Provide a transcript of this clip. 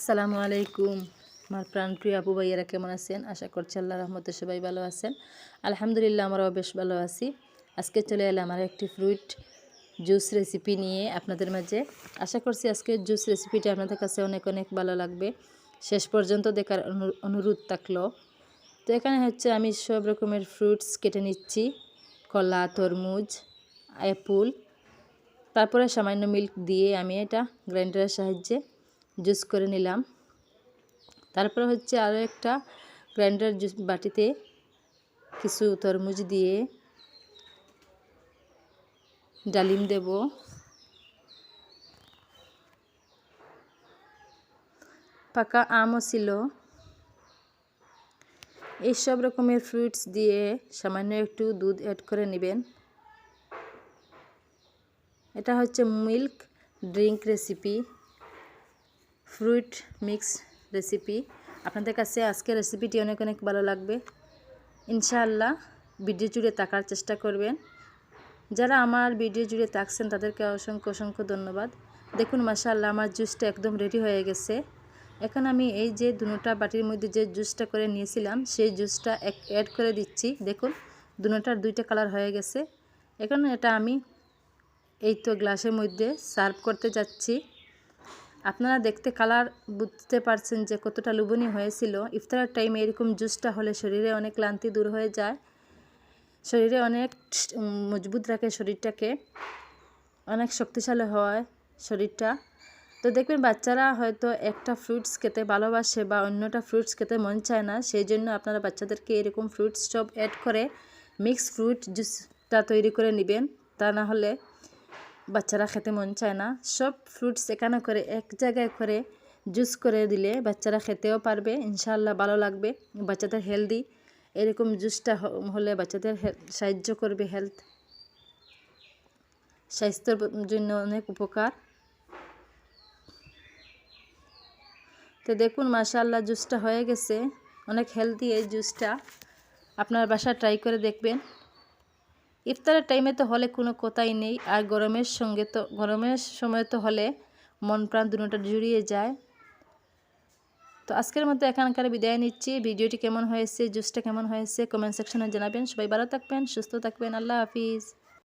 আসসালামু আলাইকুম। আমার প্রাণপ্রিয় আপু ভাইয়েরা কেমন আছেন? আশা করছি আল্লাহর রহমতে সবাই ভালো আছেন। আলহামদুলিল্লাহ, আমরাও বেশ ভালো আছি। আজকে চলে এলাম আমার একটি ফ্রুট জুস রেসিপি নিয়ে আপনাদের মাঝে। আশা করছি আজকের জুস রেসিপিটা আপনাদের কাছে অনেক অনেক ভালো লাগবে। শেষ পর্যন্ত দেখার অনুরোধ থাকলো। তো এখানে হচ্ছে আমি সব রকমের ফ্রুটস কেটে নিচ্ছি। কলা, তরমুজ, অ্যাপল, তারপরে সামান্য মিল্ক দিয়ে আমি এটা গ্রাইন্ডারের সাহায্যে জুস করে নিলাম। তারপরে হচ্ছে আরও একটা গ্রাইন্ডার জুস বাটিতে কিছু তরমুজ দিয়ে ডালিম দেব, পাকা আমও ছিল। এই সব রকমের ফ্রুটস দিয়ে সামান্য একটু দুধ অ্যাড করে নেবেন। এটা হচ্ছে milk drink recipe, fruit mix recipe. আপনাদের কাছে আজকের রেসিপিটি অনেক অনেক ভালো লাগবে ইনশাআল্লাহ। ভিডিও জুড়ে থাকার চেষ্টা করবেন। যারা আমার ভিডিও জুড়ে থাকছেন তাদেরকে অসংখ্য অসংখ্য ধন্যবাদ। দেখুন মাশাআল্লাহ, আমার জুসটা একদম রেডি হয়ে গেছে। এখন আমি এই যে দুটোটা বাটির মধ্যে যে জুসটা করে নিয়েছিলাম সেই জুসটা অ্যাড করে দিচ্ছি। দেখুন দুটোটার দুইটা কালার হয়ে গেছে। এখন এটা আমি এই তো গ্লাসের মধ্যে সার্ভ করতে যাচ্ছি। আপনারা দেখতে কালার বুঝতে পারছেন যে কতটা লোভনীয় হয়েছিল। ইফতারের টাইমে এরকম জুসটা হলে শরীরে অনেক ক্লান্তি দূর হয়ে যায়, শরীরে অনেক মজবুত রাখে, শরীরটাকে অনেক শক্তিশালী হয় শরীরটা। তো দেখবেন বাচ্চারা হয়তো একটা ফ্রুটস খেতে ভালোবাসে বা অন্যটা ফ্রুটস খেতে মন চায় না, সেই জন্য আপনারা বাচ্চাদেরকে এরকম ফ্রুটস সব অ্যাড করে মিক্স ফ্রুট জুসটা তৈরি করে নেবেন। তা না হলে বাচ্চারা খেতে মন চায় না। সব ফ্রুটস এখানে করে এক জায়গায় করে জুস করে দিলে বাচ্চারা খেতেও পারবে, ইনশাআল্লাহ ভালো লাগবে। বাচ্চাদের হেলদি এরকম জুসটা হলে বাচ্চাদের সাহায্য করবে, স্বাস্থ্যের জন্য অনেক উপকার। তো দেখুন মাশাআল্লাহ জুসটা হয়ে গেছে, অনেক হেলদি এই জুসটা। আপনার বাসায় ট্রাই করে দেখবেন। ইফতারের টাইমে তো হলে কোনো কথাই নেই, আর গরমের সময় তো হলে মন প্রাণ দুটোটা জুড়িয়ে যায়। তো আজকের মতো এখানকার বিদায় নিচ্ছি। ভিডিওটি কেমন হয়েছে, জুসটা কেমন হয়েছে কমেন্ট সেকশনে জানাবেন। সবাই ভালো থাকবেন, সুস্থ থাকবেন। আল্লাহ হাফিজ।